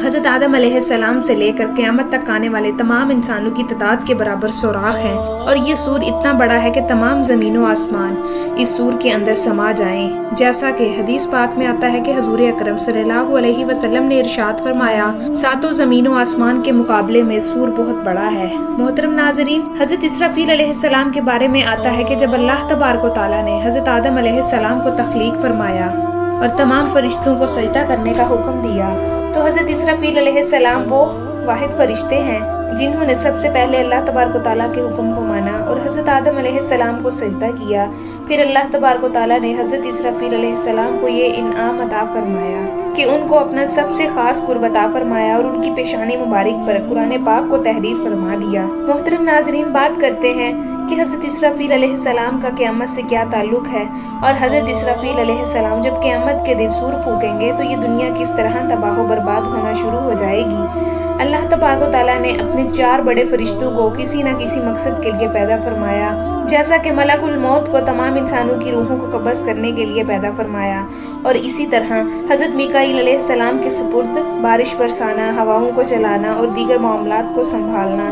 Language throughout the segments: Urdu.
حضرت آدم علیہ السلام سے لے کر قیامت تک آنے والے تمام انسانوں کی تعداد کے برابر سوراخ ہیں، اور یہ سور اتنا بڑا ہے کہ تمام زمین و آسمان اس سور کے اندر سما جائیں، جیسا کہ حدیث پاک میں آتا ہے کہ حضور اکرم صلی اللہ علیہ وسلم نے ارشاد فرمایا، ساتوں زمین و آسمان کے مقابلے میں سور بہت بڑا ہے۔ محترم ناظرین، حضرت اسرافیل علیہ السلام کے بارے میں آتا ہے کہ جب اللہ تبارک و تعالیٰ نے حضرت آدم علیہ السلام کو تخلیق فرمایا اور تمام فرشتوں کو سجدہ کرنے کا حکم دیا، تو حضرت اسرافیل علیہ السلام وہ واحد فرشتے ہیں جنہوں نے سب سے پہلے اللہ تبارک و تعالیٰ کے حکم کو مانا اور حضرت آدم علیہ السلام کو سجدہ کیا۔ پھر اللہ تبارک و تعالیٰ نے حضرت اسرافیل علیہ السلام کو یہ انعام عطا فرمایا کہ ان کو اپنا سب سے خاص قرب عطا فرمایا اور ان کی پیشانی مبارک پر قرآن پاک کو تحریر فرما دیا۔ محترم ناظرین، بات کرتے ہیں کہ حضرت اسرافیل علیہ السلام کا قیامت سے کیا تعلق ہے، اور حضرت اسرافیل علیہ السلام جب قیامت کے دن سور پھونکیں گے تو یہ دنیا کس طرح تباہ و برباد ہونا شروع ہو جائے گی۔ اللہ تبارک و تعالیٰ نے اپنے 4 بڑے فرشتوں کو کسی نہ کسی مقصد کے لیے پیدا فرمایا، جیسا کہ ملک الموت کو تمام انسانوں کی روحوں کو قبض کرنے کے لیے پیدا فرمایا، اور اسی طرح حضرت میکائیل علیہ السلام کے سپرد بارش برسانا، ہواؤں کو چلانا اور دیگر معاملات کو سنبھالنا،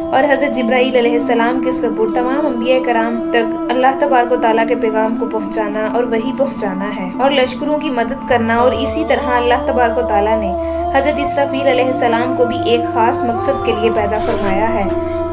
اور حضرت جبرائیل علیہ السلام کے سپرد تمام انبیاء کرام تک اللہ تبارک و تعالیٰ کے پیغام کو پہنچانا اور وہی پہنچانا ہے، اور لشکروں کی مدد کرنا۔ اور اسی طرح اللہ تبارک و تعالیٰ نے حضرت اسرافیل علیہ السلام کو بھی ایک خاص مقصد کے لیے پیدا فرمایا ہے،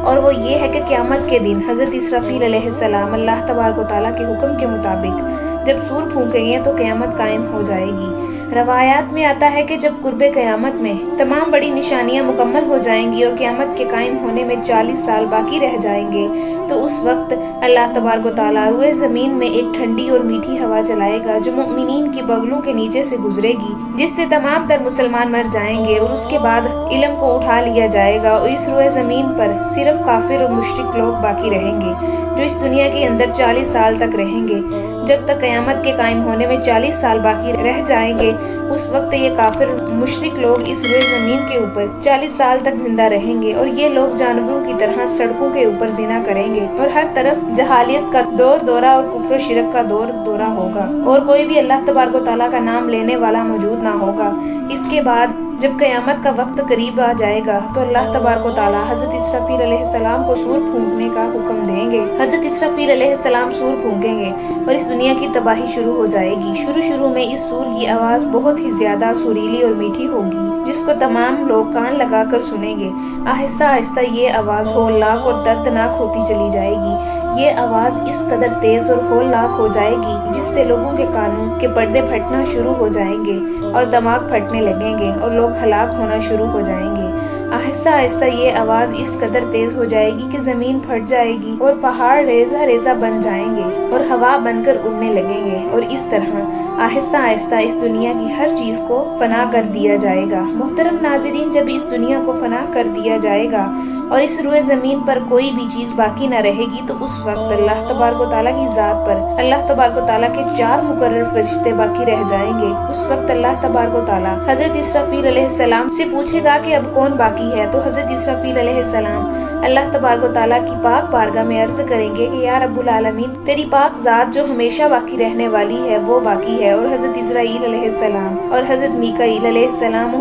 اور وہ یہ ہے کہ قیامت کے دن حضرت اسرافیل علیہ السلام اللہ تبارک و تعالیٰ کے حکم کے مطابق جب سور پھونکیں گے تو قیامت قائم ہو جائے گی۔ روایات میں آتا ہے کہ جب قرب قیامت میں تمام بڑی نشانیاں مکمل ہو جائیں گی اور قیامت کے قائم ہونے میں 40 سال باقی رہ جائیں گے، تو اس وقت اللہ تبارک و تعالیٰ روئے زمین میں ایک ٹھنڈی اور میٹھی ہوا چلائے گا جو مؤمنین کی بغلوں کے نیچے سے گزرے گی، جس سے تمام تر مسلمان مر جائیں گے، اور اس کے بعد علم کو اٹھا لیا جائے گا، اور اس روئے زمین پر صرف کافر اور مشرک لوگ باقی رہیں گے جو اس دنیا کے اندر 40 سال تک رہیں گے۔ جب تک قیامت کے قائم ہونے میں 40 سال باقی رہ جائیں گے، اس وقت یہ کافر مشرک لوگ اس روئے زمین کے اوپر 40 سال تک زندہ رہیں گے، اور یہ لوگ جانوروں کی طرح سڑکوں کے اوپر زنا کریں گے، اور ہر طرف جہالیت کا دور دورہ اور کفر و شرک کا دور دورہ ہوگا، اور کوئی بھی اللہ تبارک و تعالیٰ کا نام لینے والا موجود نہ ہوگا۔ اس کے بعد جب قیامت کا وقت قریب آ جائے گا تو اللہ تبارک و تعالیٰ حضرت اسرافیل علیہ السلام کو سور پھونکنے کا حکم دیں گے۔ حضرت اسرافیل علیہ السلام سور پھونکیں گے اور اس دنیا کی تباہی شروع ہو جائے گی۔ شروع میں اس سور کی آواز بہت ہی زیادہ سریلی اور میٹھی ہوگی، جس کو تمام لوگ کان لگا کر سنیں گے۔ آہستہ آہستہ یہ آواز ہولناک اور دردناک ہوتی چلی جائے گی۔ یہ آواز اس قدر تیز اور ہولناک ہو جائے گی جس سے لوگوں کے کانوں کے پردے پھٹنا شروع ہو جائیں گے اور دماغ پھٹنے لگیں گے اور لوگ ہلاک ہونا شروع ہو جائیں گے۔ آہستہ آہستہ یہ آواز اس قدر تیز ہو جائے گی کہ زمین پھٹ جائے گی اور پہاڑ ریزہ ریزہ بن جائیں گے اور ہوا بن کر اڑنے لگیں گے، اور اس طرح آہستہ آہستہ اس دنیا کی ہر چیز کو فنا کر دیا جائے گا۔ محترم ناظرین، جب اس دنیا کو فنا کر دیا جائے گا اور اس روئے زمین پر کوئی بھی چیز باقی نہ رہے گی، تو اس وقت اللہ تبارک و تعالیٰ کی ذات پر اللہ تبارک و تعالیٰ کے 4 مقرر فرشتے باقی رہ جائیں گے۔ اس وقت اللہ تبارک و تعالیٰ حضرت اسرافیل علیہ السلام سے پوچھے گا کہ اب کون باقی ہے، تو حضرت اسرافیل علیہ السلام اللہ تبارک و تعالیٰ کی پاک بارگاہ میں عرض کریں گے کہ یا رب العالمین، تیری پاک ذات جو ہمیشہ باقی رہنے والی ہے وہ باقی ہے، اور حضرت اسرائیل علیہ السلام اور حضرت میکائیل علیہ السلام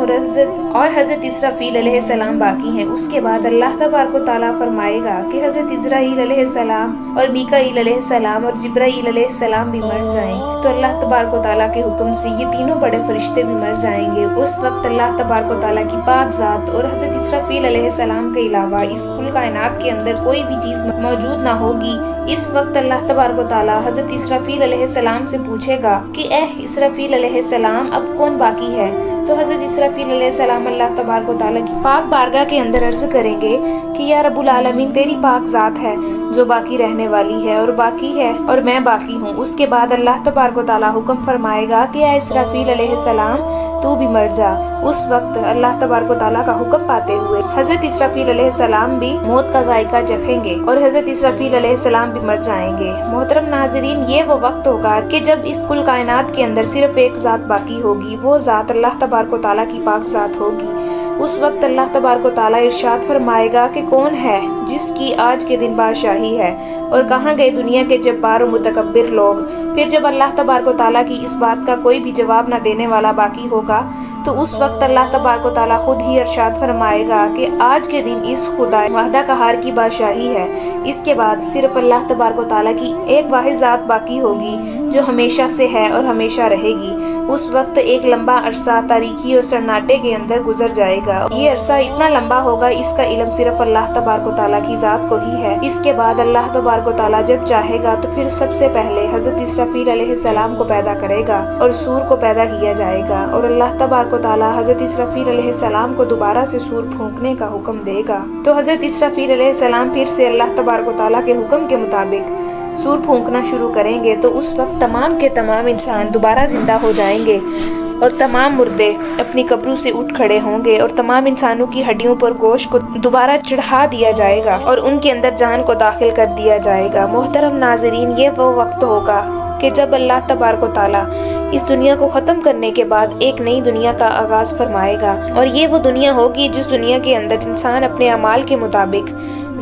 اور حضرت اسرافیل علیہ السلام باقی ہیں۔ اس کے بعد اللہ تبارک و تعالیٰ فرمائے گا کہ حضرت اسرائیل علیہ السلام اور میکائیل علیہ السلام اور جبرائیل علیہ السلام بھی مر جائیں، تو اللہ تبارک و تعالیٰ کے حکم سے یہ تینوں بڑے فرشتے بھی مر جائیں گے۔ اس وقت اللہ تبارک و تعالیٰ کی پاک ذات اور حضرت اسرافیل علیہ السلام کے علاوہ اس کل کائنات کے اندر کوئی بھی چیز موجود نہ ہوگی۔ اس وقت اللہ تبارک و تعالیٰ حضرت اسرافیل علیہ السلام سے پوچھے گا کہ اے اسرافیل علیہ السلام، اب کون باقی ہے؟ تو حضرت اسرافیل علیہ السلام اللہ تبارک و تعالیٰ کی پاک بارگاہ کے اندر عرض کریں گے کہ یا رب العالمین، تیری پاک ذات ہے جو باقی رہنے والی ہے اور باقی ہے اور میں باقی ہوں۔ اس کے بعد اللہ تبارک و تعالیٰ حکم فرمائے گا کہ اے اسرافیل علیہ السلام، تو بھی مر جا۔ اس وقت اللہ تبارک و تعالیٰ کا حکم پاتے ہوئے حضرت اسرافیل علیہ السلام بھی موت کا ذائقہ چکھیں گے اور حضرت اسرافیل علیہ السلام بھی مر جائیں گے۔ محترم ناظرین، یہ وہ وقت ہوگا کہ جب اس کل کائنات کے اندر صرف ایک ذات باقی ہوگی، وہ ذات اللہ تبارک و تعالیٰ کی پاک ذات ہوگی۔ اس وقت اللہ تبارک و تعالیٰ ارشاد فرمائے گا کہ کون ہے جس کی آج کے دن بادشاہی ہے، اور کہاں گئے دنیا کے جبار و متکبر لوگ۔ پھر جب اللہ تبارک و تعالیٰ کی اس بات کا کوئی بھی جواب نہ دینے والا باقی ہوگا تو اس وقت اللہ تبارک و تعالیٰ خود ہی ارشاد فرمائے گا کہ آج کے دن اس خدا وحدہ قہار کی بادشاہی ہے، اس کے بعد صرف اللہ تبارک و تعالیٰ کی ایک واحد ذات باقی ہوگی جو ہمیشہ سے ہے اور ہمیشہ رہے گی۔ اس وقت ایک لمبا عرصہ تاریکی اور سناٹے کے اندر گزر جائے گا۔ یہ عرصہ اتنا لمبا ہوگا، اس کا علم صرف اللہ تبارک و تعالیٰ کی ذات کو ہی ہے۔ اس کے بعد اللہ تبارک و تعالیٰ جب چاہے گا تو پھر سب سے پہلے حضرت اسرافیل علیہ السلام کو پیدا کرے گا اور سور کو پیدا کیا جائے گا، اور اللہ تبارک و تعالیٰ حضرت اسرافیل علیہ السلام کو دوبارہ سے سور پھونکنے کا حکم دے گا۔ تو حضرت اسرافیل علیہ السلام پھر سے اللہ تبارک و تعالیٰ کے حکم کے مطابق سور پھونکنا شروع کریں گے، تو اس وقت تمام کے تمام انسان دوبارہ زندہ ہو جائیں گے اور تمام مردے اپنی قبروں سے اٹھ کھڑے ہوں گے، اور تمام انسانوں کی ہڈیوں پر گوشت کو دوبارہ چڑھا دیا جائے گا اور ان کے اندر جان کو داخل کر دیا جائے گا۔ محترم ناظرین، یہ وہ وقت ہوگا کہ جب اللہ تبارک و تعالیٰ اس دنیا کو ختم کرنے کے بعد ایک نئی دنیا کا آغاز فرمائے گا، اور یہ وہ دنیا ہوگی جس دنیا کے اندر انسان اپنے اعمال کے مطابق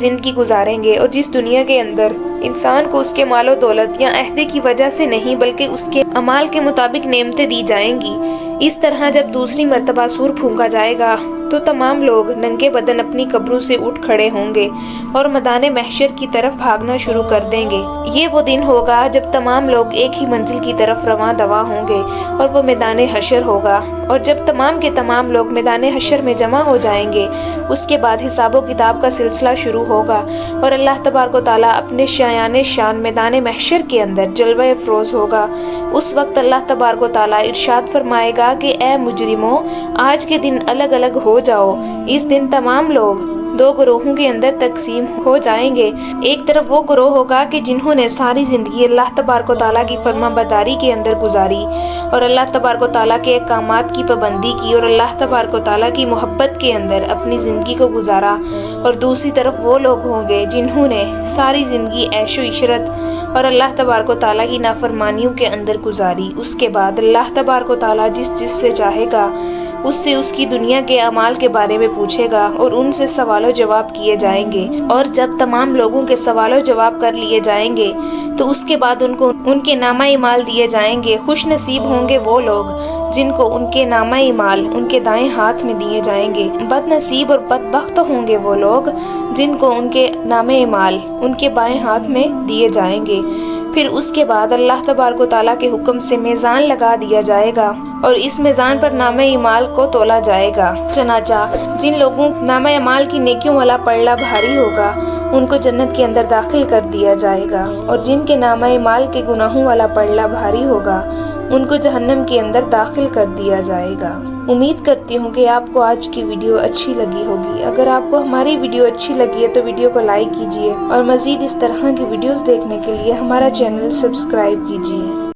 زندگی گزاریں گے، اور جس دنیا کے اندر انسان کو اس کے مال و دولت یا عہدے کی وجہ سے نہیں بلکہ اس کے اعمال کے مطابق نعمتیں دی جائیں گی۔ اس طرح جب دوسری مرتبہ سور پھونکا جائے گا تو تمام لوگ ننگے بدن اپنی قبروں سے اٹھ کھڑے ہوں گے اور میدان محشر کی طرف بھاگنا شروع کر دیں گے۔ یہ وہ دن ہوگا جب تمام لوگ ایک ہی منزل کی طرف رواں دواں ہوں گے، اور وہ میدان حشر ہوگا، اور جب تمام کے تمام لوگ میدان حشر میں جمع ہو جائیں گے، اس کے بعد حساب و کتاب کا سلسلہ شروع ہوگا، اور اللہ تبارک و تعالیٰ اپنے شایان شان میدان محشر کے اندر جلوہ افروز ہوگا۔ اس وقت اللہ تبارک و تعالیٰ ارشاد فرمائے گا کہ اے مجرموں، آج کے دن الگ الگ ہو جاؤ۔ اس دن تمام لوگ دو گروہوں کے اندر تقسیم ہو جائیں گے۔ ایک طرف وہ گروہ ہوگا کہ جنہوں نے ساری زندگی اللہ تبارک و تعالیٰ کی فرما برداری کے اندر گزاری اور اللہ تبارک و تعالیٰ کے احکامات کی پابندی کی اور اللہ تبارک و تعالیٰ کی محبت کے اندر اپنی زندگی کو گزارا، اور دوسری طرف وہ لوگ ہوں گے جنہوں نے ساری زندگی عیش و عشرت اور اللہ تبارک و تعالیٰ کی نافرمانیوں کے اندر گزاری۔ اس کے بعد اللہ تبارک و تعالیٰ جس سے چاہے گا اس سے اس کی دنیا کے اعمال کے بارے میں پوچھے گا، اور ان سے سوال و جواب کیے جائیں گے، اور جب تمام لوگوں کے سوال و جواب کر لیے جائیں گے تو اس کے بعد ان کو ان کے نامہ اعمال دیے جائیں گے۔ خوش نصیب ہوں گے وہ لوگ جن کو ان کے نامہ اعمال ان کے دائیں ہاتھ میں دیے جائیں گے، بد نصیب اور بدبخت ہوں گے وہ لوگ جن کو ان کے نامہ اعمال ان کے بائیں ہاتھ میں دیے جائیں گے۔ پھر اس کے بعد اللہ تبارک و تعالیٰ کے حکم سے میزان لگا دیا جائے گا، اور اس میزان پر نامہ اعمال کو تولا جائے گا۔ چنانچہ جن لوگوں نامہ اعمال کی نیکیوں والا پلڑا بھاری ہوگا ان کو جنت کے اندر داخل کر دیا جائے گا، اور جن کے نامہ اعمال کے گناہوں والا پلڑا بھاری ہوگا ان کو جہنم کے اندر داخل کر دیا جائے گا۔ امید کرتی ہوں کہ آپ کو آج کی ویڈیو اچھی لگی ہوگی۔ اگر آپ کو ہماری ویڈیو اچھی لگی ہے تو ویڈیو کو لائک کیجیے، اور مزید اس طرح کی ویڈیوز دیکھنے کے لیے ہمارا چینل سبسکرائب کیجیے۔